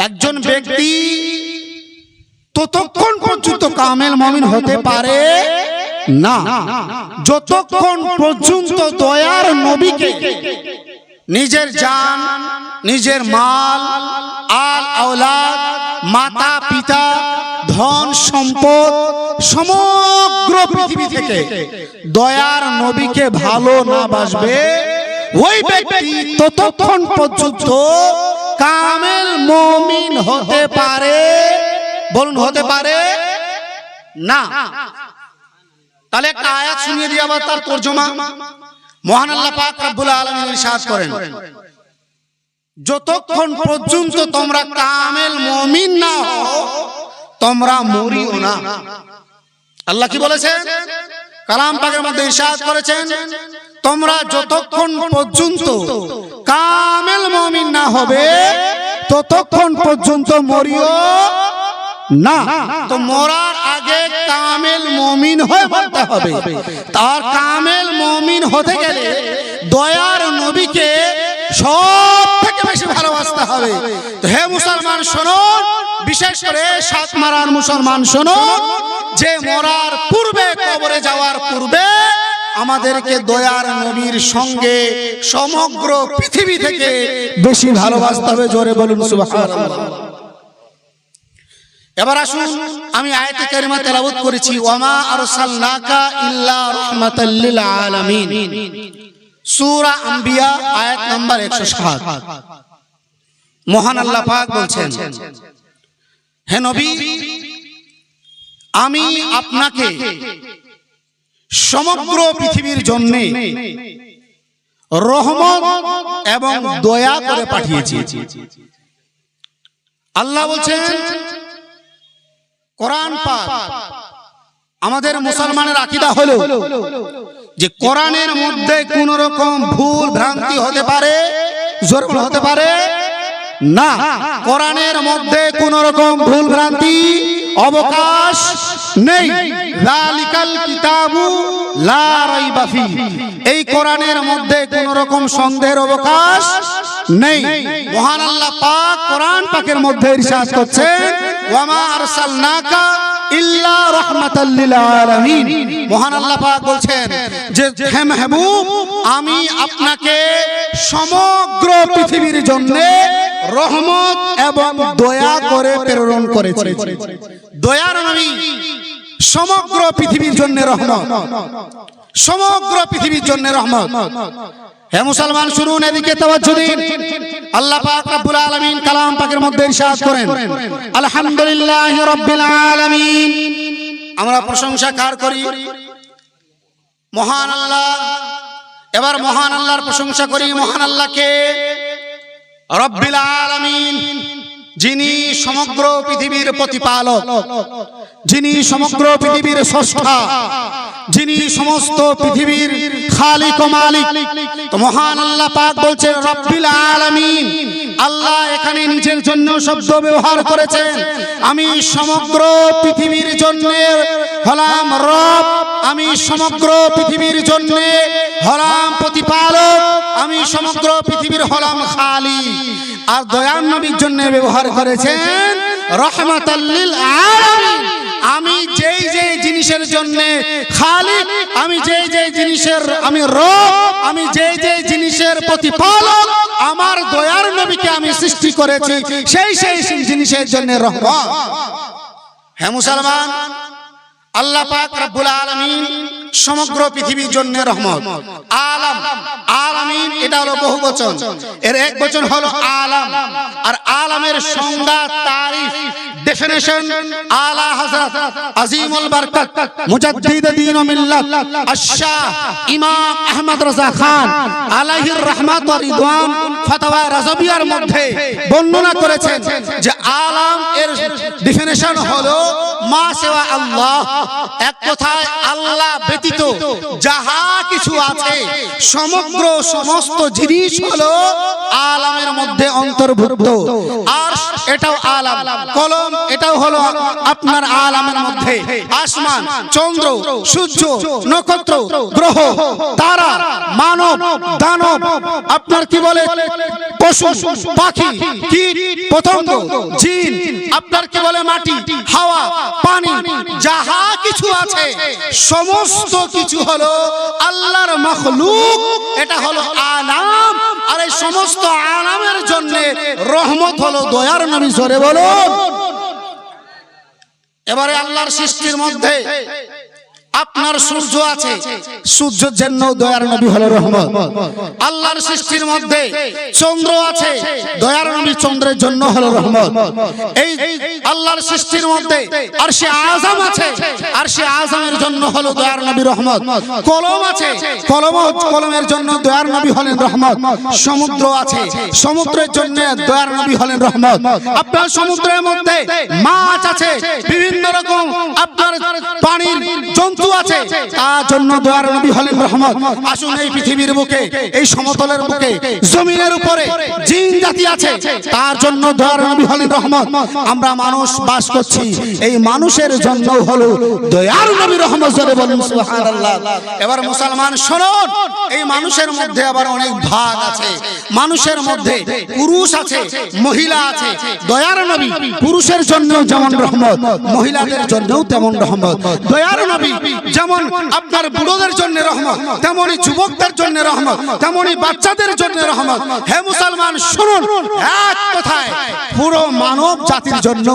একজন ব্যক্তি ততক্ষণ পর্যন্ত কামেল মুমিন হতে পারে না যতক্ষণ পর্যন্ত দয়ার নবীকে নিজের জান, নিজের মাল, আল আওলাদ, মাতা পিতা, ধন সম্পদ সমগ্র পৃথিবী থেকে দয়ার নবীকে ভালো না বাসবে, ওই ব্যক্তি ততক্ষণ পর্যন্ত কামেল মুমিন হতে পারে, বলুন হতে পারে না। তাহলে একটা আয়াত শুনিয়ে দিয়ে আবার তার তরজমা। মহান আল্লাহ পাক রব্বুল আলামিন ইরশাদ করেন, যতক্ষণ পর্যন্ত তোমরা কামেল মুমিন না হও তোমরা মরিও না। আল্লাহ কি বলেছেন? কালাম পাকের মধ্যে ইরশাদ করেছেন, তোমরা যতক্ষণ পর্যন্ত কামেল মুমিন না হবে ততক্ষণ পর্যন্ত মরিও না। তো মরার আগে কামেল মুমিন হয়ে মরতে হবে। তার কামেল মুমিন হতে গেলে দয়ার নবীকে সব থেকে বেশি ভালোবাসতে হবে। তো হে মুসলমান শোনো, বিশেষ করে সাতমারার মুসলমান শোনো, যে মরার পূর্বে, কবরে যাওয়ার পূর্বে আমাদেরকে দয়ার নবীর সঙ্গে সমগ্র পৃথিবী থেকে বেশি ভালোবাসতে হবে। জোরে বলুন সুবহানাল্লাহ। এবার আসুন, আমি আয়াতে কারিমা তেলাওয়াত করেছি, ওয়ামা আরসালনাকা ইল্লা রাহমাতাল লিল আলামিন, সূরা আম্বিয়া আয়াত নাম্বার 107। মহান আল্লাহ পাক বলছেন, হে নবী, আমি আপনাকে সমগ্র পৃথিবীর জন্য রহমত এবং দয়া করে পাঠিয়েছি। আল্লাহ বলছেন, কোরআন পাক, আমাদের মুসলমানের আকীদা হলো যে কোরআনের মধ্যে কোন রকম ভুল ভ্রান্তি হতে পারে, জোর হতে পারে না। কোরআনের মধ্যে কোন রকম ভুল ভ্রান্তি অবকাশ নেই। যালিকাল কিতাবু লা রাইবা ফি, এই কোরআনের মধ্যে কোন রকম সন্দেহের অবকাশ নেই। মহান আল্লাহ পাক কোরআন পাকের মধ্যে ইরশাদ করছেন, ওয়ামা আরসালনাকা ইল্লা রাহমাতাল লিল আলামিন। মহান আল্লাহ পাক বলছেন যে হে মাহবুব, আমি আপনাকে সমগ্র পৃথিবীর জন্য রহমত এবং দয়া করে প্রেরণ করেছি। দয়ার নবী সমগ্র পৃথিবীর জন্য রহমত, সমগ্র পৃথিবীর জন্য রহমত। হে মুসলমান শুনুন, এদিকে তাওয়াজ্জু দিন। আল্লাহ পাক রব্বুল আলামিন কালাম পাকের মধ্যে ইরশাদ করেন, আলহামদুলিল্লাহি রাব্বিল আলামিন। আমরা প্রশংসা কার করি? মহান আল্লাহ। এবার মহান আল্লাহর প্রশংসা করি। মহান আল্লাহকে রব্বিল আলামিন, যিনি সমগ্র পৃথিবীর প্রতিপালক, যিনি সমগ্র পৃথিবীর স্রষ্টা, যিনি সমস্ত পৃথিবীর খালিক ও মালিক। তো মহান আল্লাহ পাক বলছেন রব্বিল আলামিন। আল্লাহ এখানে নিজের জন্য শব্দ ব্যবহার করেছেন। আমি সমগ্র পৃথিবীর জন্য হলাম রব, আমি সমগ্র পৃথিবীর জন্য হলাম প্রতিপালক, আমি সমগ্র পৃথিবীর হলাম খালিক। আর দয়ার নবীর জন্য ব্যবহার করেছেন রাহমাতাল লিল আলামিন। আমি যেই যেই জিনিসের জন্য খালিক, আমি যেই যেই জিনিসের আমি রব, আমি যেই যেই জিনিসের প্রতিপালক, আমার দয়ার নবীকে আমি সৃষ্টি করেছি, সেই সেই জিনিসের জন্য রহমত। হে মুসলমান, আল্লাহ পাক রব্বুল আলামিন সমগ্র পৃথিবীর জন্য রহমত। আলাম, আলামিন এটা হলো বহুবচন, এর এক বচন হলো আলাম। আর আলামের সংজ্ঞা, তারিফ, ডেফিনিশন আলা হযরত আজিমুল বরকত মুজাদ্দিদ দ্বীন ও মিল্লাত আশ-শাহ ইমাম আহমদ রাজা খান আলাইহির রাহমাত ওয়া রিদওয়ান ফতোয়া রাজবিয়ার মধ্যে বর্ণনা করেছেন যে আলাম এর ডেফিনিশন হলো মা সিওয়া আল্লাহ, এক কথায় আল্লাহ ব্যতীত যাহা কিছু আছে সমগ্র সমস্ত জিনিস হলো আলামের মধ্যে অন্তর্ভুক্ত। আর এটাও আলাম, কলম এটাও হলো আপনার আলামের মধ্যে। আসমান, চন্দ্র, সূর্য, নক্ষত্র, গ্রহ, তারা, মানব, দানব, আপনার কি বলে পশু পাখি, কীট পতঙ্গ, জিন, আপনার কি বলে মাটি, হাওয়া, পানি, যাহা কিছু আছে সমস্ত কিছু হলো আল্লাহর মাখলুক। এটা হলো আলাম। আর এই সমস্ত আলামের জন্য রহমত হলো দয়ার নবী। জোরে বলুন। এবারে আল্লাহর সৃষ্টির মধ্যে আপনার সূর্য আছে, সূর্যের জন্য দয়ার নবী হলো রহমত। আল্লাহর সৃষ্টির মধ্যে চন্দ্র আছে, দয়ার নবী চন্দ্রের জন্য হলো রহমত। এই আল্লাহর সৃষ্টির মধ্যে আরশে আযম আছে, আরশে আযমের জন্য হলো দয়ার নবী রহমত। কলম আছে, কলমের জন্য দয়ার নবী হলেন রহমত। সমুদ্র আছে, সমুদ্রের জন্য দয়ার নবী হলেন রহমত। আপনার সমুদ্রের মধ্যে মাছ আছে, বিভিন্ন রকম আপনার পানির জন্তু আছে, তার জন্য দয়ার নবী হলেন রহমত। আসুন এই পৃথিবীর বুকে, এই সমতলের বুকে, জমিনের উপরে জিন জাতি আছে, তার জন্য দয়ার নবী হলেন রহমত। আমরা মানুষ বাস করছি, এই মানুষের জন্য হলো দয়ার নবী রহমত। জোরে বলুন সুবহানাল্লাহ। এবার মুসলমান শুনুন, এই মানুষের মধ্যে আবার অনেক ভাগ আছে। মানুষের মধ্যে পুরুষ আছে, মহিলা আছে। দয়ার নবী পুরুষের জন্য যেমন রহমত, মহিলাদের জন্যও তেমন রহমত। দয়ার নবী যেমন আপনার বুড়োদের জন্য রহমত, তেমনি যুবকদের জন্য রহমত, তেমনি বাচ্চাদের জন্য রহমত। হে মুসলমান শুনুন, এক কথায় পুরো মানব জাতির জন্য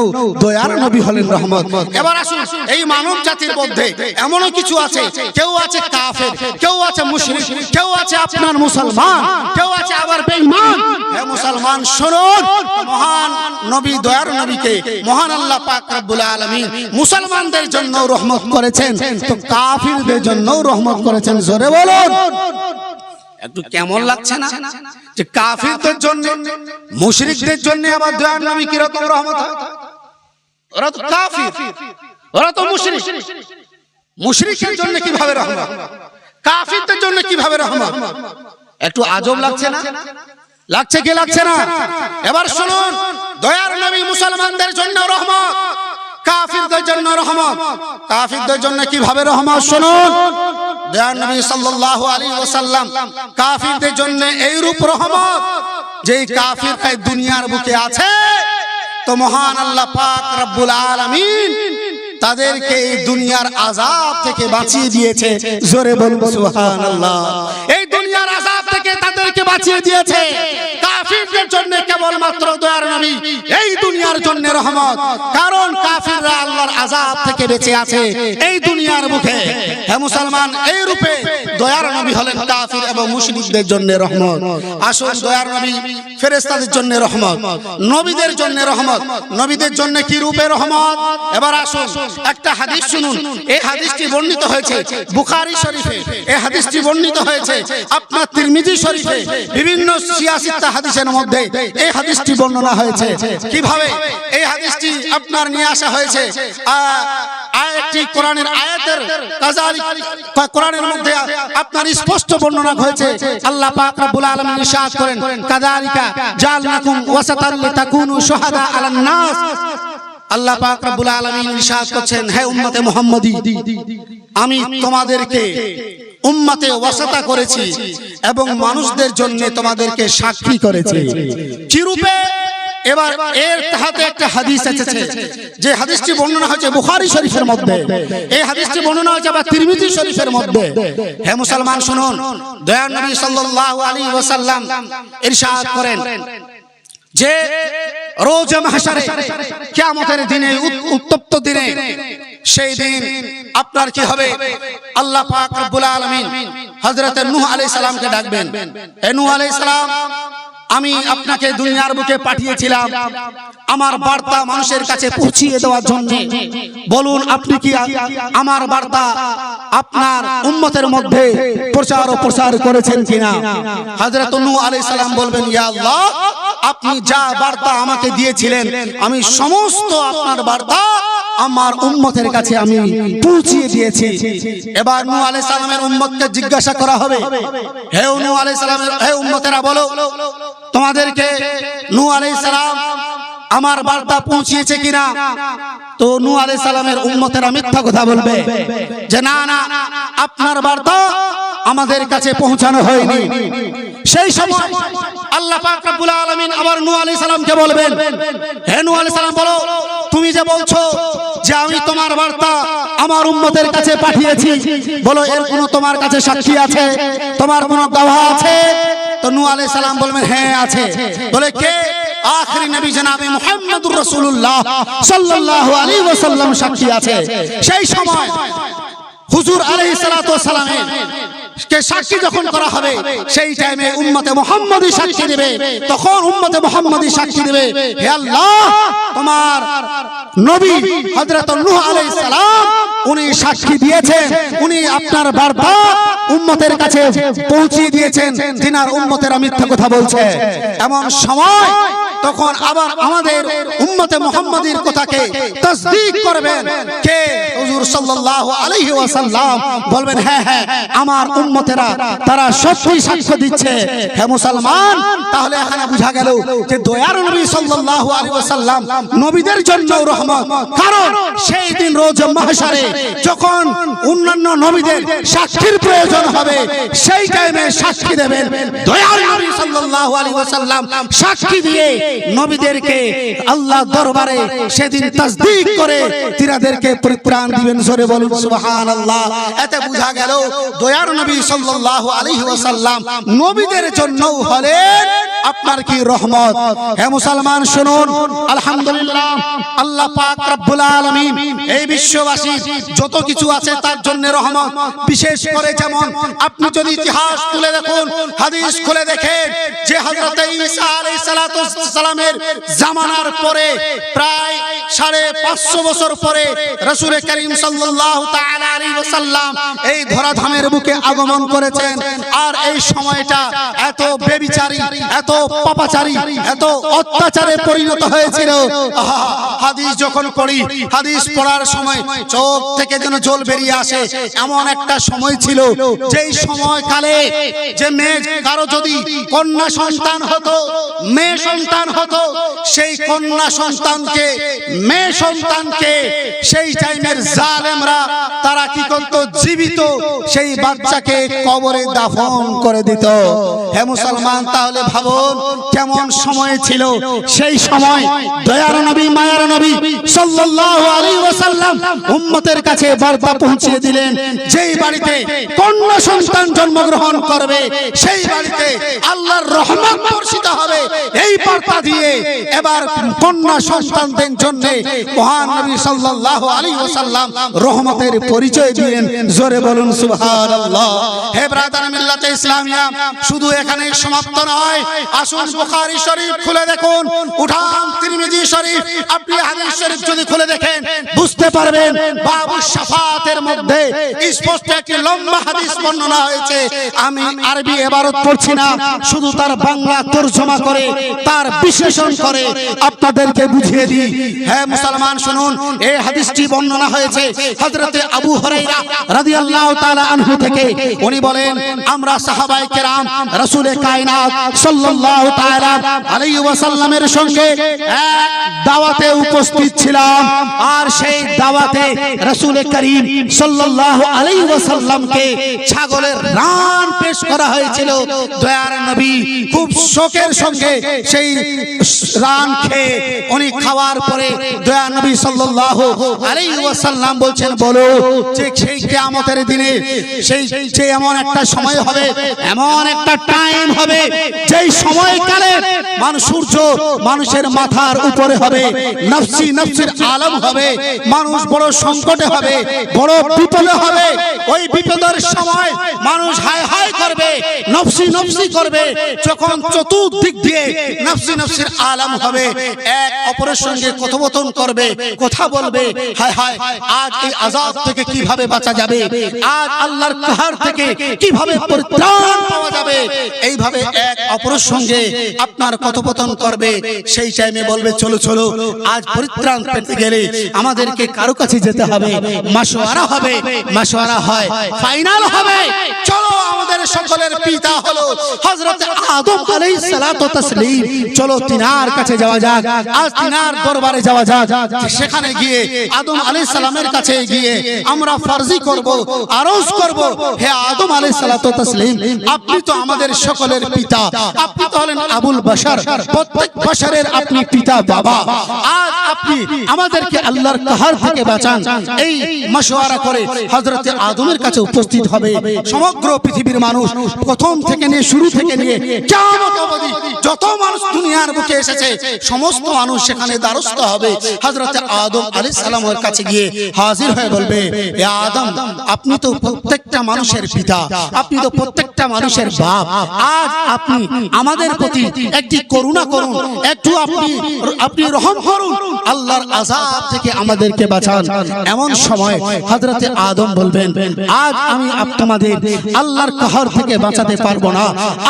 দয়ার নবী হলেন রহমত। এবার আসুন, এই মানব জাতির মধ্যে এমনও কিছু আছে, কেউ আছে কাফের, কেউ আছে মুশরিক, কেউ আছে আপনার মুসলমান, কেউ আছে আবার বেঈমান। হে মুসলমান শুনুন, মহান নবী দয়ার নবীকে মহান আল্লাহ পাক রব্বুল আলামিন মুসলমানদের জন্য রহমত করেছেন, তো কাফিরদের জন্য রহমত করেছেন। জোরে বলুন। একটু কেমন লাগছে না যে কাফিরদের জন্য, মুশরিকদের জন্য আবার দয়ার নবী কি রকম রহমত হয়? ওরা তো কাফির, ওরা তো মুশরিক। মুশরিকের জন্য কিভাবে রহমত, কাফিরদের জন্য কিভাবে রহমত? একটু আজব লাগছে না? লাগছে কি লাগছে না? এবার শুনুন, দয়ার নবী মুসলমানদের জন্য রহমত, কাফিরদের জন্য রহমত। কাফিরদের জন্য কিভাবে রহমত শুনুন। দয়ার নবী সাল্লাল্লাহু আলাইহি ওয়াসাল্লাম কাফিরদের জন্য এই রূপ রহমত, যেই কাফির এই দুনিয়ার বুকে আছে, তো মহান আল্লাহ পাক রব্বুল আলামিন তাদেরকে এই দুনিয়ার আযাব থেকে বাঁচিয়ে দিয়েছে। জোরে বলুন সুবহানাল্লাহ। এই দুনিয়ার আযাব থেকে তাদেরকে বাঁচিয়ে দিয়েছে। কাফিরদের জন্য কেবলমাত্র দয়ার নবী এই দুনিয়ার জন্য রহমত, কারণ কাফিররা আল্লাহর আযাব থেকে বেঁচে আছে এই দুনিয়ার মুখে। হে মুসলমান, এই রূপে দয়ার নবী হলেন কাফির এবং মুশরিকদের জন্য রহমত। আসুন, দয়ার নবী ফেরেশতাদের জন্য রহমত, নবীদের জন্য রহমত। নবীদের জন্য কি রূপে রহমত? এবার আসুন একটা হাদিস শুনুন। এই হাদিসটি বর্ণিত হয়েছে বুখারী শরীফে, এই হাদিসটি বর্ণিত হয়েছে আপনার তিরমিজি শরীফে, বিভিন্ন সিয়াসিত্তা হাদিসের মধ্যে এই হাদিসটি বর্ণনা হয়েছে। কিভাবে এই হাদিসটি আপনার নিয়ে আসা হয়েছে? আয়াতটি কোরআনের আয়াতের কাযালিক, কোরআনের মধ্যে আপনার স্পষ্ট বর্ণনা হয়েছে। আল্লাহ পাক রব্বুল আলামিন ইরশাদ করেন, কাযালিকা জাআলনাকুম ওয়াসাতান লিতাকুনু শুহাদা আলান নাস। আল্লাহ পাক রব্বুল আলামিন ইরশাদ করছেন, হে উম্মতে মুহাম্মাদী, আমি তোমাদেরকে উম্মতে ওয়াসাতা করেছি এবং মানুষদের জন্য তোমাদেরকে সাক্ষী করেছি। কি রূপে? এবার এর তাহাতে একটা হাদিস এসেছে, যে হাদিসটি বর্ণনা হয়েছে বুখারী শরীফের মধ্যে, এই হাদিসটি বর্ণনা হয়েছে আবার তিরমিজি শরীফের মধ্যে। হে মুসলমান শুনুন, দয়ার নবী সাল্লাল্লাহু আলাইহি ওয়াসাল্লাম ইরশাদ করেন যে রোজ মাহশারে, কিয়ামতের দিনে, উত্তপ্ত দিনে, সেই দিন আপনার কি হবে? আল্লাহ পাক রব্বুল আলামিন হযরত নূহ আলাইহিস সালামকে ডাকবেন, হে নূহ আলাইহিস সালাম, আমি আপনাকে দুনিয়ার বুকে পাঠিয়েছিলাম আমার বার্তা মানুষের কাছে পৌঁছিয়ে দেওয়ার জন্য। বলুন আপনি কি আমার বার্তা আপনার উম্মতের মধ্যে প্রচার ও প্রসার করেছেন কিনা? হযরত নূহ আলাইহিস সালাম বলবেন, ইয়া আল্লাহ, আপনি যা বার্তা আমাকে দিয়েছিলেন আমি সমস্ত আপনার বার্তা আমার উম্মতের কাছে আমি পৌঁছিয়ে দিয়েছি। এবার নূহ আলাইহিস সালামের উম্মতকে জিজ্ঞাসা করা হবে, হে নূহ আলাইহিস সালামের হে উম্মতেরা, বলো তোমাদেরকে নূহ আলাইহিস সালাম আমার বার্তা পৌঁছিয়েছে কিনা। তো নূহ আলাইহিস সালামের উম্মতেরা মিথ্যা কথা বলবে যে না না, আপনার বার্তা আমাদের কাছে পৌঁছানো হয়নি। সেই সময় আল্লাহ পাক রব্বুল আলামিন আবার নূহ আলাইহিস সালামকে বলবেন, হে নূহ আলাইহিস সালাম, বলো তুমি যে বলছো যে আমি তোমার বার্তা আমার উম্মতের কাছে পাঠিয়েছি, বলো এর কোনো তোমার কাছে সাক্ষী আছে, তোমার কোনো গবাহ আছে? তো নূহ আলাইহিস সালাম বলবেন হ্যাঁ আছে। বলে কে? আখরি নবী জনাবে মুহাম্মদুর রাসূলুল্লাহ সাল্লাল্লাহু আলাইহি ওয়াসাল্লাম সাক্ষী আছে। সেই সময় হুজুর আলাইহিস সালাতু ওয়াস সালামের কে সাক্ষী যখন করা হবে, সেই টাইমে উম্মতে মুহাম্মদী সাক্ষী দেবে। তখন উম্মতে মুহাম্মদী সাক্ষী দেবে, হে আল্লাহ, তোমার নবী হযরত নূহ আলাইহিস সালাম উনি সাক্ষী দিয়েছেন, উনি আপনার বার্তা উম্মতের কাছে পৌঁছিয়ে দিয়েছেন, যিনার উম্মতেরা মিথ্যা কথা বলছে। এমন সময় তখন আবার আমাদের উম্মতে মুহাম্মদীর কথাকে তাসদীক করবেন কে? হুজুর সাল্লাল্লাহু আলাইহি ওয়াসাল্লাম বলবেন হ্যাঁ হ্যাঁ, আমার উম্মতেরা তারা সত্যই সাক্ষ্য দিচ্ছে। হে মুসলমান, তাহলে এখানে বোঝা গেল যে দয়ার নবী সাল্লাল্লাহু আলাইহি ওয়াসাল্লাম নবীদের জন্য রহমত। কারণ সেই দিন রোজ মাহশারে যখন অন্যান্য নবীদের সাক্ষীর প্রয়োজন হবে, সেই টাইমে সাক্ষী দেবেন দয়ার নবী সাল্লাল্লাহু আলাইহি ওয়াসাল্লাম। সাক্ষী দিয়ে নবীদেরকে আল্লাহ দরবারে সেদিন তাসদীক করে তিনাদেরকে পরিত্রাণ দিবেন। জোরে বলুন সুবহানাল্লাহ। এতে বোঝা গেল দয়ার নবী সাল্লাল্লাহু আলাইহি ওয়াসাল্লাম নবীদের জন্যও হলেন আপনার কি রহমত। হে মুসলমান শুনুন, আলহামদুলিল্লাহ, আল্লাহ পাক রব্বুল আলামিন এই বিশ্ববাসী যত কিছু আছে তার জন্য রহমত। বিশেষ করে যেমন আপনি যদি ইতিহাস তুলে দেখুন, হাদিস খুলে দেখেন যে হযরত ঈসা আলাইহিস সালাতু সালামের জামানার পরে প্রায় 550 বছর পরে রাসূল করিম সাল্লাল্লাহু তাআলা আলাইহি ওয়াসাল্লাম এই ধরাধামের বুকে আগমন করেছেন। আর এই সময়টা এত বেবিচারী, এত পাপাচারী, এত অত্যাচারে পরিণত হয়েছিল। হাদিস যখন পড়ি, হাদিস পড়ার সময় চোখ থেকে যেন জল বেরিয়ে আসে। এমন একটা সময় ছিল যেই সময়কালে যে মেয়ে কারো যদি কন্যা সন্তান হতো, মেয়ে সন্তান হতো, সেই কন্যা সন্তানকে, মেয়ে সন্তানকে সেই টাইমের জালেমরা তারা কি করত? জীবিত সেই বাচ্চাকে কবরে দাফন করে দিত। হে মুসলমান, তাহলে ভাবুন কেমন সময় ছিল। সেই সময় দয়ার নবী, মায়ার নবী সাল্লাল্লাহু আলাইহি ওয়াসাল্লাম উম্মতের কাছে বার্তা পৌঁছে দিলেন, যেই বাড়িতে কন্যা সন্তান জন্মগ্রহণ করবে সেই বাড়িতে আল্লাহর রহমত বর্ষিত হবে। এই বার্তা দিয়ে এবার কন্যা সন্তানদের জন্য মহান নবী সাল্লাল্লাহু আলাইহি ওয়াসাল্লাম রহমতের পরিচয় দিলেন। জোরে বলুন সুবহানাল্লাহ। হে ব্রাদার মিল্লাতে ইসলামিয়া, শুধু এখানে সমাপ্ত নয়। আসুন বুখারী শরীফ খুলে দেখুন, উঠান তিরমিজি শরীফ, আপনি হাদিস শরীফ যদি খুলে দেখেন বুঝতে পারবেন বাবুস শাফাতের মধ্যে স্পষ্ট একটি লম্বা হাদিস বর্ণনা হয়েছে। আমি আরবি ইবারত পড়ছি না, শুধু তার বাংলা তরজমা করে, তার বিশ্লেষণ করে আপনাদেরকে বুঝিয়ে দিই। হে মুসলমান শুনুন, এই হাদিসটি বর্ণনা হয়েছে হযরতে আবু হুরায়রা রাদিয়াল্লাহু তাআলা আনহু থেকে। উনি বলেন, আমরা সাহাবায়ে কেরাম রাসূল কায়নাত সাল্লাল্লাহু তাআলা আলাইহি ওয়াসাল্লামের সঙ্গে এক দাওয়াতে উপস্থিত ছিলাম। আর সেই দাওয়াতে রাসূল করিম সাল্লাল্লাহু আলাইহি ওয়াসাল্লামকে ছাগলের রান পেশ করা হয়েছিল। দয়ার নবী খুব শোকের সঙ্গে সেই রান খেয়ে উনি খাওয়ার পরে দয়ার নবী সাল্লাল্লাহু আলাইহি ওয়াসাল্লাম বলছেন, বলো যে সেই কিয়ামতের দিনে সেই যে এমন একটা সময় হবে, এমন একটা টাইম হবে যেই সময়কালে সূর্য মানুষের মাথার উপরে হবে, নফসি নফসির আলম হবে, মানুষ বড় সংকটে হবে, বড় বিপদে হবে। ওই বিপদের সময় মানুষ হায় হায় করবে, নফসি নফসি করবে। যখন চতুর্দিক দিয়ে নফসি নফসির আলম হবে, এক অপরের সঙ্গে কথোপকথন করবে, কথা বলবে, হায় হায় আজ এই আযাব থেকে কিভাবে বাঁচা যাবে, আজ আল্লাহর কাহার থেকে কিভাবে পরিত্রাণ পাওয়া যাবে। এইভাবে এক অপরের সঙ্গে আপনার কথোপকথন করবে। সেই টাইমে বলবে, চলো চলো আজ পরিত্রাণ পেতে গেলে আমাদেরকে কারো কাছে যেতে হবে, মাশওয়ারা হবে, মাশওয়ারা হয় ফাইনাল হবে। চলো আমাদের সকলের পিতা হলো হযরত আদম আলাইহিস সালাতু ওয়াস তাসলিম, চলো তিনার কাছে যাওয়া যাক, আজ তিনার দরবারে যাওয়া যাক। সেখানে গিয়ে আদম আলাইহিস সালামের কাছে গিয়ে আমরা ফারজি করব, আরজ করব, হে আদম আলাইহিস সালাতু ওয়াস তাসলিম, আপনি তো আমাদের সকলের পিতা, আপনি তো হলেন আবুল বাশার, প্রত্যেক বাশারের আপনি পিতা বাবা। আজ আপনি আমাদেরকে আল্লাহর কাহার থেকে বাঁচান। এই মাশওয়ারা করে হযরত আদমের কাছে উপস্থিত হবে সমগ্র পৃথিবীর মানুষ, প্রথম থেকে নিয়ে শুরু থেকে নিয়ে কিয়ামত অবধি যত মানুষ দুনিয়ার বুকে এসেছে সমস্ত মানুষ সেখানে দ্বারস্থ হবে। হযরত আদম আলাইহিস সালামের কাছে গিয়ে হাজির হয়ে বলবে, হে আদম, আপনি তো প্রত্যেকটা মানুষের পিতা, আপনি তো প্রত্যেকটা মানুষের বাপ, আজ আপনি আমাদের প্রতি একটি করুণা করুন, একটু আপনি রহম করুন, আল্লাহর আযাব থেকে আমাদেরকে বাঁচান। এমন সময় হযরত আদম বলবেন, আজ আমি তোমাদের আল্লাহর কাহর থেকে বাঁচাতে পারবো না,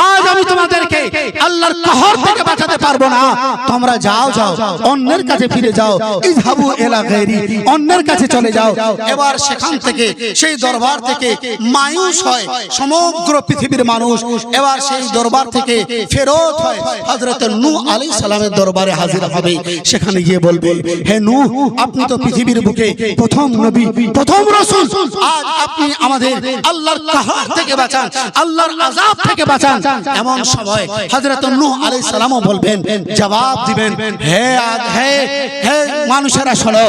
আজ আমি তোমাদেরকে আল্লাহর কাহর থেকে বাঁচাতে পারবো না, তোমরা যাও যাও অন্যের কাছে ফিরে যাও, ইযহাবু ইলা গায়রি, অন্যের কাছে চলে যাও। এবার সেখান থেকে সেই দরবার থেকে মায়ুস হয় সমগ্র পৃথিবীর মানুষ, এবার সেই দরবার থেকে ফেরত হয় হযরত নূহ আলাইহিস সালামের দরবারে হাজির হবে। সেখানে গিয়ে বলবে, হে নূহ, আপনি তো পৃথিবীর বুকে প্রথম নবী, প্রথম রাসূল, আজ আপনি আমাদের আল্লাহর কাহর থেকে বাঁচান, আল্লাহর আযাব থেকে বাঁচান। এমন সময় হযরত নূহ আলাইহিস সালামও বলবেন, জবাব দিবেন, হে হে মানুষেরা শোনো,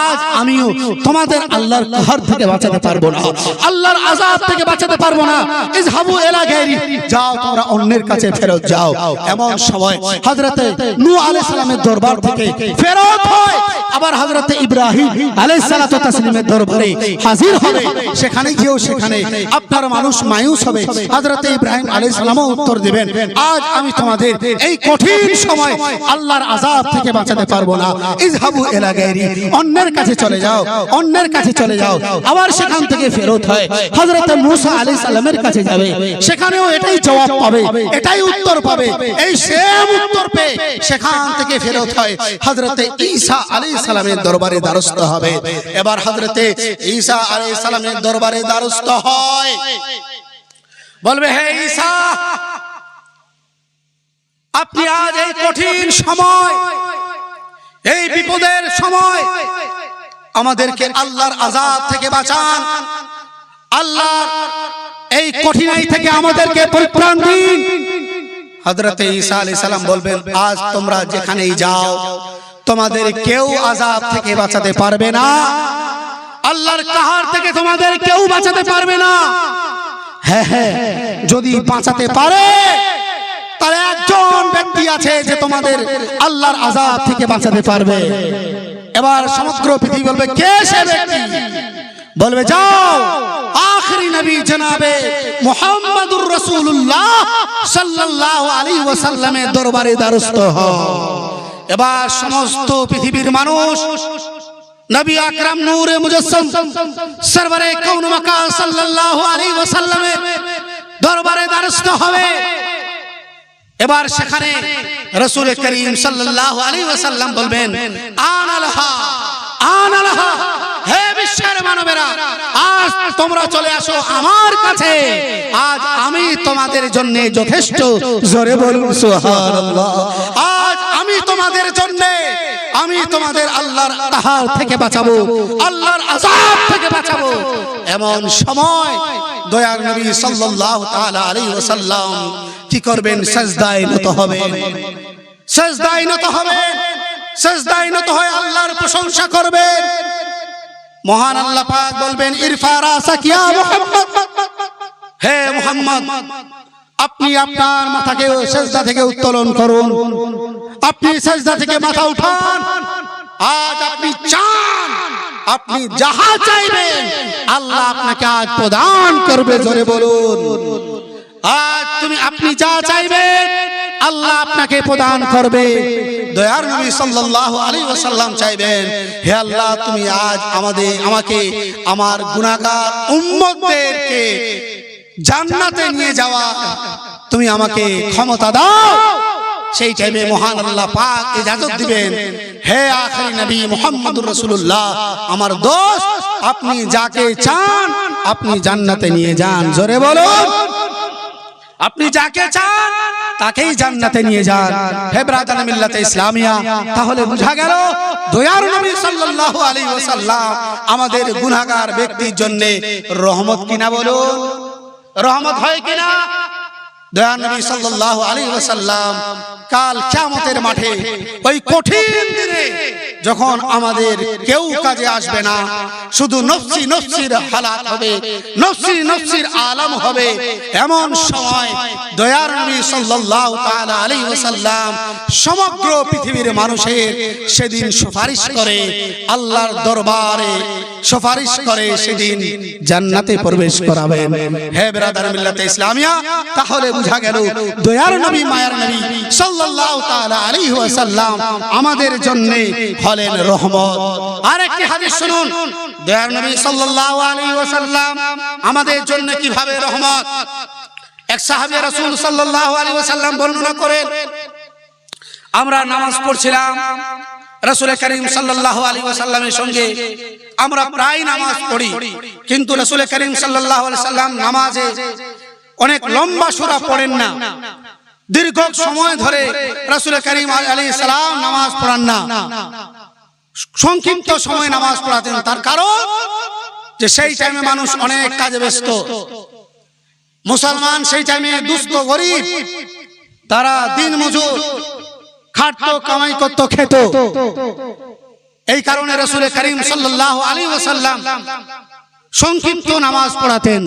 আজ আমিও তোমাদের আল্লাহর কাহর থেকে বাঁচাতে পারবো না, আল্লাহর আযাব থেকে বাঁচাতে পারবো না, ইযহাবু ইলা গায়রি, যাও তোমরা অন্যের কাছে ফেরত যাও। এমন সময় হযরত নূহ আলাইহিস সালামের দরবার থেকে ফেরত হয়, আবার হযরত ইব্রাহিম আলাইহিস সালাতু ওয়াস তাসলিমের দরবারে হাজির হবে। সেখানে গিয়েও সেখানে আপনার মানুষ মায়ুস হবে। হযরত ইব্রাহিম আলাইহিস সালামও উত্তর দিবেন, আজ আমি তোমাদের এই কঠিন সময় আল্লাহর আযাব থেকে বাঁচাতে পারবো না, ইযহাবু ইলা গায়রি, অন্যের কাছে চলে যাও, অন্যের কাছে চলে যাও। আবার সেখান থেকে ফেরত হয় হযরত মূসা আলাইহিস সালামের কাছে যাবে, সেখানেও এটাই জবাব পাবে, এটাই উত্তর পাবে, এই সেম উত্তর পেয়ে সেখান থেকে ফেরত হয় হযরত ঈসা আলাইহিস সালামের দরবারে দ্বারস্থ হবে। এবার হযরত ঈসা আলাইহিস সালামের দরবারে দ্বারস্থ হয়, বলবে, হে ঈসা, আপনি আজ এই কঠিন সময়, এই বিপদের সময় আমাদেরকে আল্লাহর আযাব থেকে বাঁচান, আল্লাহর এই কঠিনাই থেকে আমাদেরকে পরিত্রাণ দিন। হযরত ঈসা আলাইহিস সালাম বলবেন, আজ তোমরা যেখানেই যাও তোমাদের কেউ আযাব থেকে বাঁচাতে পারবে না, আল্লাহর কাহার থেকে তোমাদের কেউ বাঁচাতে পারবে না। হ্যাঁ হ্যাঁ, যদি বাঁচাতে পারে তাহলে একজন ব্যক্তি আছে যে তোমাদের আল্লাহর আযাব থেকে বাঁচাতে পারবে। এবার সমগ্র পৃথিবী বলবে, কে সে ব্যক্তি? বলবে, যাও আখেরি নবী জনাবে মুহাম্মদুর রাসূলুল্লাহ সাল্লাল্লাহু আলাইহি ওয়াসাল্লামের দরবারে দ্বারস্থ হও। এবার সমস্ত পৃথিবীর মানুষ নবী আকরাম নূরে মুজাসসাম সরওয়ারে কাউন মাকান সাল্লাল্লাহু আলাইহি ওয়াসাল্লামের দরবারে দ্বারস্থ হবে। এবার সেখানে রাসূল করিম সাল্লাল্লাহু আলাইহি ওয়াসাল্লাম বলবেন, আনালাহা আনালাহা, হে বিশ্বের মানবেরা, আজ তোমরা চলে আসো আমার কাছে, আজ আমি তোমাদের জন্য যথেষ্ট। জোরে বলুন সুবহানাল্লাহ। আজ আমি তোমাদের জন্য, আমি তোমাদের আল্লাহর কাহার থেকে বাঁচাবো, আল্লাহর আযাব থেকে বাঁচাবো। এমন সময় দয়ার নবী সাল্লাল্লাহু তাআলা আলাইহি ওয়াসাল্লাম কি করবেন? সিজদায় নত হবেন, সিজদায় নত হবেন, সিজদায় নত হয়ে আল্লাহর প্রশংসা করবেন। মহান আল্লাহ পাক বলবেন, ইরফা রাসাক ইয়া মুহাম্মদ, হে মুহাম্মদ, আপনি আপনার মাথাকে সিজদা থেকে উত্তোলন করুন, আপনি সিজদা থেকে মাথা উঠান। আজ আপনি চান, আপনি যাহা চাইবেন আল্লাহ আপনাকে আজ প্রদান করবে। জোরে বলুন, আজ আপনি যা চাইবেন আল্লাহ আপনাকে প্রদান করবে। দয়ার নবী সাল্লাল্লাহু আলাইহি ওয়াসাল্লাম চাইবেন, হে আল্লাহ, তুমি আজ আমাকে আমার গুনাহগার উম্মতদেরকে জান্নাতে নিয়ে যাওয়া তুমি আমাকে ক্ষমতা দাও। সেই টাইমে মহান আল্লাহ পাক ইজাজত দিবেন, হে আখেরি নবী মুহাম্মদুর রাসূলুল্লাহ, আমার দোস্ত আপনি যাকে চান আপনি জান্নাতে নিয়ে যান। জোরে বলুন, আপনি যাকে চান তাকেই জান্নাতে নিয়ে যান। হে ব্রাদার মিল্লাতে ইসলামিয়া, তাহলে বোঝা গেল দয়ার নবী সাল্লাল্লাহু আলাইহি ওয়াসাল্লাম আমাদের গুনাহগার ব্যক্তির জন্য রহমত কিনা? বলুন, রহমত হয় কিনা? দয়ার নবী সাল্লাল্লাহু আলাইহি ওয়াসাল্লাম কাল কিয়ামতের মাঠে ওই কঠিন দিনে যখন আমাদের কেউ কাজে আসবে না, শুধু নফসি নফসির হালাত হবে, নফসি নফসির আলম হবে, এমন সময় দয়ার নবী সাল্লাল্লাহু তাআলা আলাইহি ওয়াসাল্লাম সমগ্র পৃথিবীর মানুষের সেদিন সুপারিশ করে আল্লাহর দরবারে, সুপারিশ করে সেদিন জান্নাতে প্রবেশ করাবেন। হে ব্রাদার মিল্লাতে ইসলামিয়া, তাহলে বোঝা গেল দয়ার নবী মায়ার নবী সাল্লাল্লাহু তাআলা আলাইহি ওয়াসাল্লাম আমাদের জন্য হলেন রহমত। আরেকটি হাদিস শুনুন, দয়ার নবী সাল্লাল্লাহু আলাইহি ওয়াসাল্লাম আমাদের জন্য কিভাবে রহমত। এক সাহাবী রাসূল সাল্লাল্লাহু আলাইহি ওয়াসাল্লাম বর্ণনা করেন, আমরা নামাজ পড়ছিলাম রাসূল করিম সাল্লাল্লাহু আলাইহি ওয়াসাল্লামের সঙ্গে, আমরা প্রায় নামাজ পড়ি, কিন্তু রাসূল করিম সাল্লাল্লাহু আলাইহি ওয়াসাল্লাম নামাজে অনেক লম্বা সূরা পড়েন না, দীর্ঘ সময় ধরে রাসূল করিম আলাইহিস সালাম নামাজ পড়ান না, সংক্ষিপ্ত সময় নামাজ পড়াতেন। তার কারণ যে সেই টাইমে মানুষ অনেক কাজে ব্যস্ত, মুসলমান সেই টাইমে দুস্থ গরীব, তারা দিন মজুর, খাটতো, কামাই করতো, খেত। এই কারণে রাসূল করিম সাল্লাল্লাহু আলাইহি ওয়াসাল্লাম সংক্ষিপ্ত নামাজ পড়াতেন।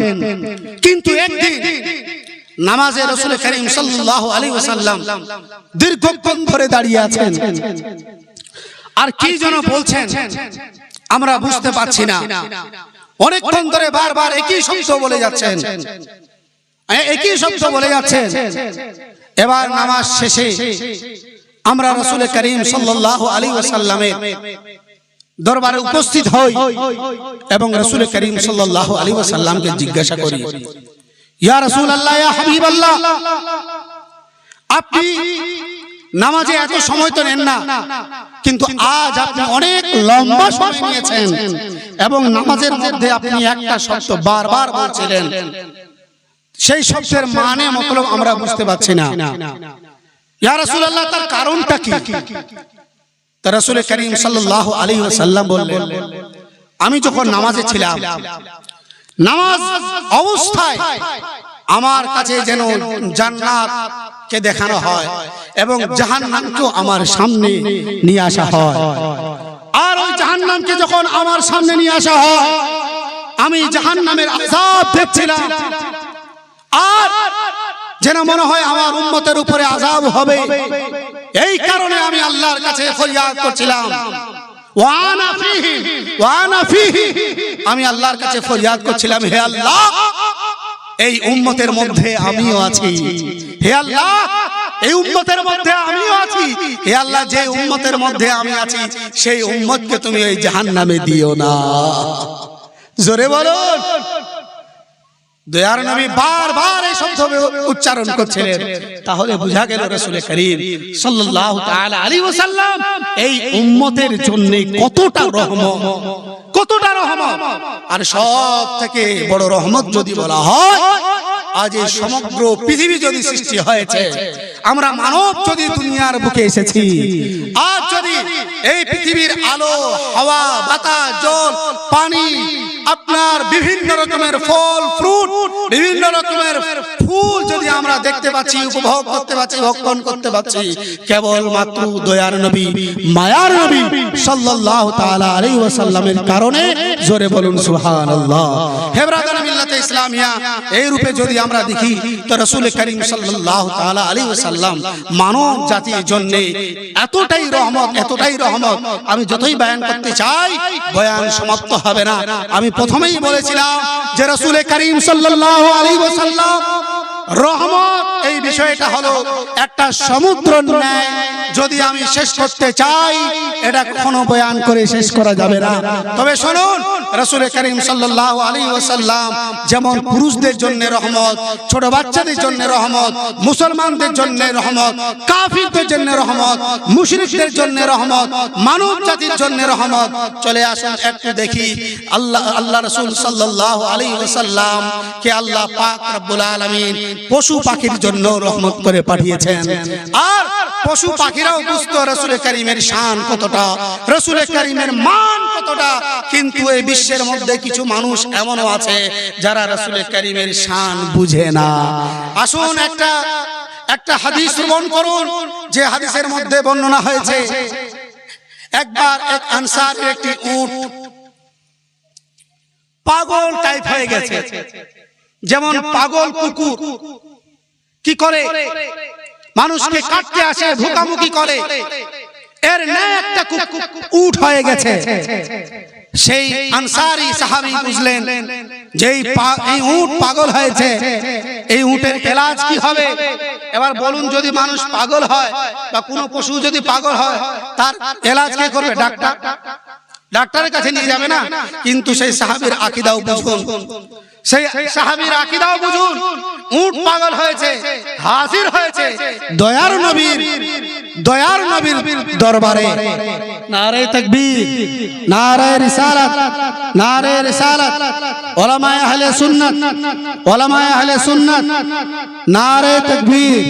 কিন্তু একদিন নামাজে রাসূল করিম সাল্লাল্লাহু আলাইহি ওয়াসাল্লাম দীর্ঘক্ষণ ধরে দাঁড়িয়ে আছেন, আর কি যেন বলছেন আমরা বুঝতে পারছি না। অনেকক্ষণ ধরে বারবার একই শব্দ বলে যাচ্ছেন, একই শব্দ বলে যাচ্ছেন। এবার নামাজ শেষে আমরা রাসূল করিম সাল্লাল্লাহু আলাইহি ওয়াসাল্লামের দরবারে উপস্থিত হই এবং রাসূল করিম সাল্লাল্লাহু আলাইহি ওয়াসাল্লামকে জিজ্ঞাসা করি, ইয়া রাসূলুল্লাহ, ইয়া হাবিবাল্লাহ, আপনি নামাজে এত সময় তো নেন না, কিন্তু আজ আপনি অনেক লম্বা সময় নিয়েছেন এবং নামাজের মধ্যে আপনি একটা শব্দ বারবার বলছিলেন, সেই শব্দের মানে মতলব আমরা বুঝতে পারছি না। ইয়া রাসূলুল্লাহ, তার কারণটা কি? তা রাসূল করিম সাল্লাল্লাহু আলাইহি ওয়াসাল্লাম বললেন, আমি যখন নামাজে ছিলাম, নামাজ অবস্থায় আমার কাছে যেন জান্নাতকে দেখানো হয় এবং জাহান্নামকেও আমার সামনে নিয়ে আসা হয়। আর ওই জাহান্নামকে যখন আমার সামনে নিয়ে আসা হয়, আমি জাহান্নামের আযাব দেখছিলাম, আর যেন মনে হয় আমার উম্মতের উপরে আযাব হবে। এই কারণে আমি আল্লাহর কাছে ফরিয়াদ করছিলাম, আমি আল্লাহর কাছে ফরিয়াদ করছিলাম, হে আল্লাহ, এই উম্মতের মধ্যে আমিও আছি, হে আল্লাহ, এই উম্মতের মধ্যে আমিও আছি, হে আল্লাহ, যে উম্মতের মধ্যে আমি আছি সেই উম্মতকে তুমি এই জাহান্নামে দিও না। জোরে বলুন। দয়ার নবী বারবার এই শব্দ উচ্চারণ করছিলেন। তাহলে বোঝা গেল রাসূল করিম সাল্লাল্লাহু তাআলা আলাইহি ওয়াসাল্লাম এই উম্মতের জন্য কতটা রহমত, কতটা রহমত। আর সব থেকে বড় রহমত যদি বলা হয়, আজ এই সমগ্র পৃথিবী যদি সৃষ্টি হয়েছে, আমরা মানব যদি দুনিয়ার বুকে এসেছি, আজ যদি এই পৃথিবীর আলো, হাওয়া, বাতাস, জল, পানি, আপনার বিভিন্ন রকমের ফল, ফ্রুট, বিভিন্ন রকমের ফুল যদি আমরা দেখতে পাচ্ছি, উপভোগ করতে পাচ্ছি, ভক্ষণ করতে পাচ্ছি, কেবল মাত্র দয়ার নবী, মায়ার নবী সাল্লাল্লাহু তাআলা আলাইহি ওয়াসাল্লামের কারণে। জোরে বলুন সুবহানাল্লাহ। হে ব্রাদার মিল্লাতে ইসলামিয়া, এই রূপে যদি আমরা দেখি তো রাসূল করিম সাল্লাল্লাহু তাআলা আলাইহি ওয়াসাল্লাম মানব জাতির জন্য এতটাই রহমত, এতটাই রহমত, আমি যতই বয়ান করতে চাই বয়ান সমাপ্ত হবে না। আমি প্রথমেই বলেছিলাম যে রাসূল করিম সাল্লাল্লাহু আলাইহি ওয়াসাল্লাম রহমত এই বিষয়টা হলো একটা সমুদ্র ন্যায়, যদি আমি শেষ করতে চাই এটা কখনো বয়ান করে শেষ করা যাবে না। তবে শুনুন, রাসূল করিম সাল্লাল্লাহু আলাইহি ওয়াসাল্লাম যেমন পুরুষদের জন্য রহমত, ছোট বাচ্চাদের জন্য রহমত, মুসলমানদের জন্য রহমত, কাফিরদের জন্য রহমত, মুশরিকদের জন্য রহমত, মানব জাতির জন্য রহমত। চলে আসুন একটু দেখি আল্লাহ রাসূল সাল্লাল্লাহু আলাইহি ওয়াসাল্লাম কে আল্লাহ পাক রব্বুল আলামিন পশু পাখির জন্য রহমত করে পাঠিয়েছেন। আর পশু পাখিরাও বুঝতো রাসূল করিমের শান কতটা, রাসূল করিমের মান কতটা। কিন্তু এই বিশ্বের মধ্যে কিছু মানুষ এমনও আছে যারা রাসূল করিমের শান বুঝে না। আসুন একটা হাদিস শ্রবণ করুন, যে হাদিসের মধ্যে বর্ণনা হয়েছে একবার এক আনসারের একটি উট পাগল টাইপ হয়ে গেছে। যেমন পাগল কুকুর কি করে মানুষকে কাটতে আসে, ভুকামুকি করে, এর ন্যায় একটা উট হয়ে গেছে। সেই আনসারী সাহাবী বুঝলেন যে এই উট পাগল হয়েছে, এই উটের এলাজ কি হবে। এবার বলুন, যদি মানুষ পাগল হয় বা কোনো পশু যদি পাগল হয়, তার এলাজ কে করবে? ডাক্তারের কাছে নিয়ে যাবে না। কিন্তু সেই সাহাবীর আকীদাও বুঝুন, সেই সাহাবীর আকীদাও বুঝুন। উট পাগল হয়েছে, হাজির হয়েছে দয়ার নবীর দরবারে। নারে তাকবীর, নারে রিসালাত, নারে রিসালাত। উলামায়ে আহলে সুন্নাত, নারে তাকবীর,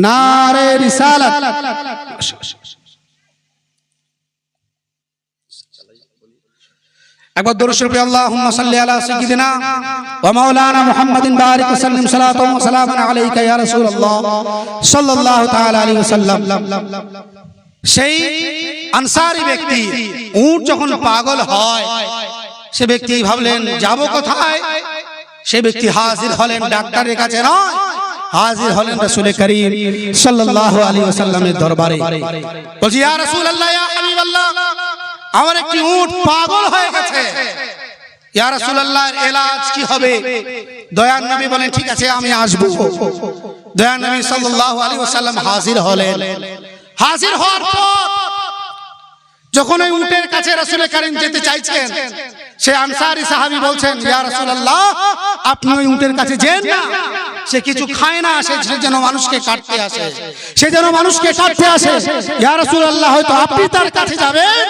নারে রিসালাত। একবার দরুদ শরীফ আল্লাহুম্মা সাল্লি আলা সাইয়্যিদিনা ওয়া মাওলানা মুহাম্মাদিন বারিক ওয়া সাল্লিম সালাতাও ওয়া সালামান আলাইকা ইয়া রাসূলুল্লাহ সাল্লাল্লাহু তাআলা আলাইহি ওয়াসাল্লাম। সেই আনসারী ব্যক্তি উট যখন পাগল হয়, সে ব্যক্তি ভাবলেন যাব কোথায়। সে ব্যক্তি হাজির হলেন ডাক্তারের কাছে নয়, হাজির হলেন রাসূল করিম সাল্লাল্লাহু আলাইহি ওয়াসাল্লামের দরবারে। বলছি, ইয়া রাসূলুল্লাহ, ইয়া হাবিবাল্লাহ, আমার একটি উট পাগল হয়ে গেছে, ইয়া রাসূলুল্লাহ, এর এলাজ কি হবে? দয়ার নবী বলেন, ঠিক আছে, আমি আসব। দয়ার নবী সাল্লাল্লাহু আলাইহি ওয়াসাল্লাম হাজির হলেন। হাজির হওয়ার পর যখন ওই উটের কাছে রাসূল করিম যেতে চাইছেন, সে আনসারী সাহাবী বলছেন, ইয়া রাসূলুল্লাহ, আপনি ওই উটের কাছে যেন না, সে কিছু খায় না, সে যেন মানুষকে কাটতে আসে, ইয়া রাসূলুল্লাহ, হয়তো আপনি তার কাছে যাবেন,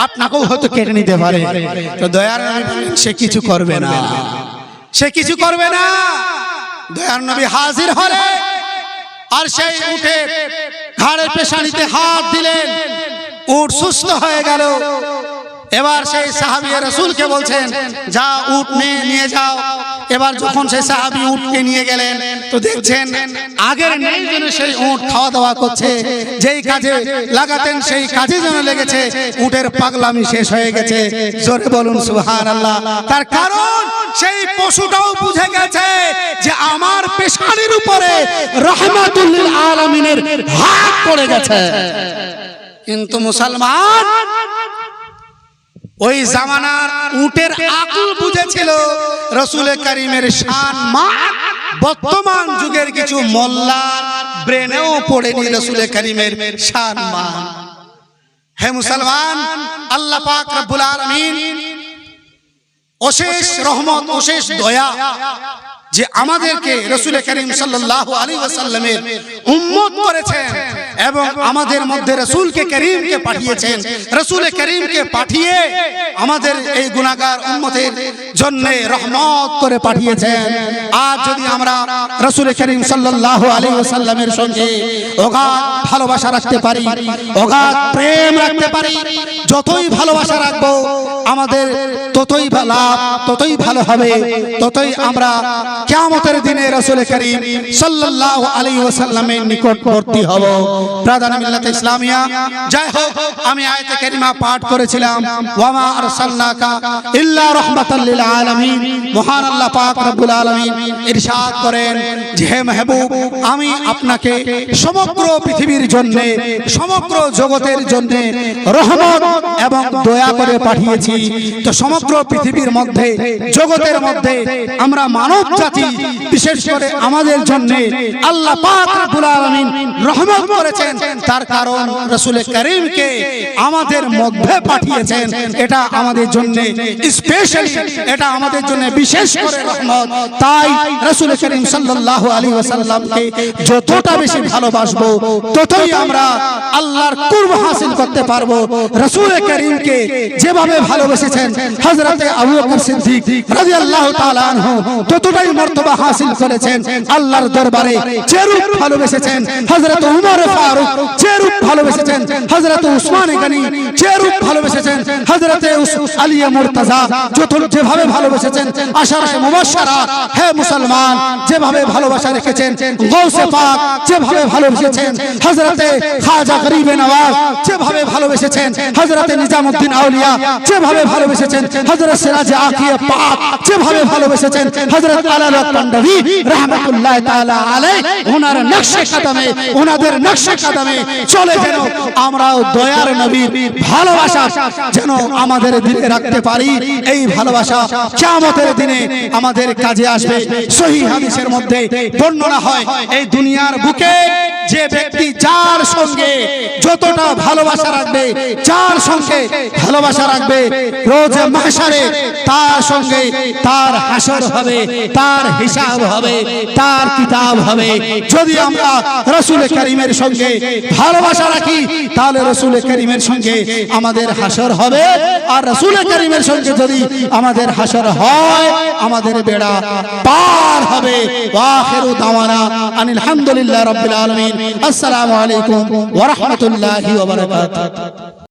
আপনাকেও হয়তো কেটে নিতে পারে। তো দয়ার নবী বলেন, সে কিছু করবে না। দয়ার নবী হাজির হলেন আর সেই উটের ঘাড়ে পেশানিতে হাত দিলেন, উট সুস্থ হয়ে গেল। এবার সেই সাহাবী রাসূলকে বলছেন, যা উট নিয়ে যাও। এবার যখন সেই সাহাবী উটকে নিয়ে গেলেন, তো দেখছেন আগের নেই যেন সেই উট খাওয়া দাওয়া করছে, যেই কাজে লাগাতেন সেই কাজে যেন লেগেছে, উটের পাগলামি শেষ হয়ে গেছে। জোরে বলুন সুবহানাল্লাহ। তার কারণ সেই পশুটাও বুঝে গেছে যে আমার পেশানির উপরে রাহমাতুল লিল আলামিনের হাত পড়ে গেছে। কিন্তু মুসলমান ওই জামানার উটের আকল বুঝেছিল রাসূল করিমের শান মান বর্তমান যুগের কিছু মোল্লার ব্রেনেও পড়েনি রাসূল করিমের শান মান। হে মুসলমান, আল্লাহ পাক রব্বুল আলামিন অশেষ রহমত, অশেষ দয়া যে আমাদেরকে রাসূল করিম সাল্লাল্লাহু আলাইহি ওয়াসাল্লামের উম্মত করেছেন এবং আমাদের মধ্যে রাসূলকে করিমকে পাঠিয়েছেন। রাসূল করিমকে পাঠিয়ে আমাদের এই গুনাহগার উম্মতের জন্য রহমত করে পাঠিয়েছেন। আজ যদি আমরা রাসূল করিম সাল্লাল্লাহু আলাইহি ওয়াসাল্লামের সঙ্গে অগাধ ভালোবাসা রাখতে পারি, অগাধ প্রেম রাখতে পারি, যতই ভালোবাসা রাখবো আমাদের ততই লাভ, ততই ভালো হবে, ততই আমরা কিয়ামতের দিনে রাসূল করিম সাল্লাল্লাহু আলাইহি ওয়াসাল্লামের নিকটবর্তী হব। প্রাধান্য মিল্লাত ইসলামিয়া, জয় হোক। আমি আয়াতে কারিমা পাঠ করেছিলাম, ওয়া মা আরসালনাকা ইল্লা রাহমাতাল লিল আলামিন। মহান আল্লাহ পাক রব্বুল আলামিন ইরশাদ করেন যে হে মাহবুব, আমি আপনাকে সমগ্র পৃথিবীর জন্য, সমগ্র জগতের জন্য রহমত এবং দয়া করে পাঠিয়েছি। তো সমগ্র পৃথিবীর মধ্যে, জগতের মধ্যে আমরা মানব জাতি জাতি বিশেষ করে আমাদের জন্য আল্লাহ পাক রব্বুল আলামিন রহমত করেছেন, তার কারণ রাসূল কারীমকে আমাদের মধ্যে পাঠিয়েছেন। এটা আমাদের জন্য স্পেশালি, এটা আমাদের জন্য বিশেষ করে রহমত। তাই রাসূল কারীম সাল্লাল্লাহু আলাইহি ওয়াসাল্লামকে যতটা বেশি ভালোবাসবো ততই আমরা আল্লাহর কুরব হাসিল করতে পারবো। রাসূল কারীমকে যেভাবে ভালোবেসেছেন হযরতে আবু বকর সিদ্দিক রাদিয়াল্লাহু তাআলা আনহু, ততটাই মর্তবা হাসিল করেছেন আল্লাহর দরবারে। যেরূপ ভালোবেসেছেন হযরত ওমর ফারুক, যেরূপ ভালোবেসেছেন হযরত উসমান গনি, যেরূপ ভালোবেসেছেন হযরতে আলী মুর্তজা, যেভাবে ভালোবেসেছেন আশারায়ে মুবাশশারা, হে মুসলমান, যেভাবে ভালোবাসা রেখেছেন গৌসে পাক, যেভাবে ভালোবেসেছেন হযরতে খাজা গরিবে নওয়াজ, যেভাবে ভালোবেসেছেন হযরতে নিজামউদ্দিন আউলিয়া, যেভাবে ভালোবেসেছেন হযরত সিরাজে আকিয়া পাক, যেভাবে ভালোবেসেছেন হযরত আলাল পান্ডবী রাহমাতুল্লাহ তাআলা আলাইহি, ওনার নকশে কদমে, ওনাদের নকশে কদমে চলে যেন আমরাও দয়ার নবীর ভালোবাসা যেন আমাদের দিলে রাখতে পারি। এই ভালোবাসা কিয়ামতের দিনে আমাদের কাজে আসবে। সহিহ হাদিসের মধ্যে বর্ণনা হয়, এই দুনিয়ার বুকে যে ব্যক্তি যার সঙ্গে যতটা ভালোবাসা রাখবে, যার সঙ্গে ভালোবাসা রাখবে, রোজ মাহশারে তার সঙ্গে তার হাসর হবে, তার হিসাব হবে, তার কিতাব হবে। যদি আমরা রাসূল কারীমের সঙ্গে ভালোবাসা রাখি তাহলে রাসূল কারীমের সঙ্গে আমাদের হাসর হবে, আর রাসূল কারীমের সঙ্গে যদি আমাদের হাসর হয় আমাদের বেড়া পার হবে। ওয়া আখিরু দাওয়ানা আনিল হামদুলিল্লাহি রাব্বিল আলামিন। আসসালামু আলাইকুম ওয়া রাহমাতুল্লাহি ওয়া বারাকাতুহু।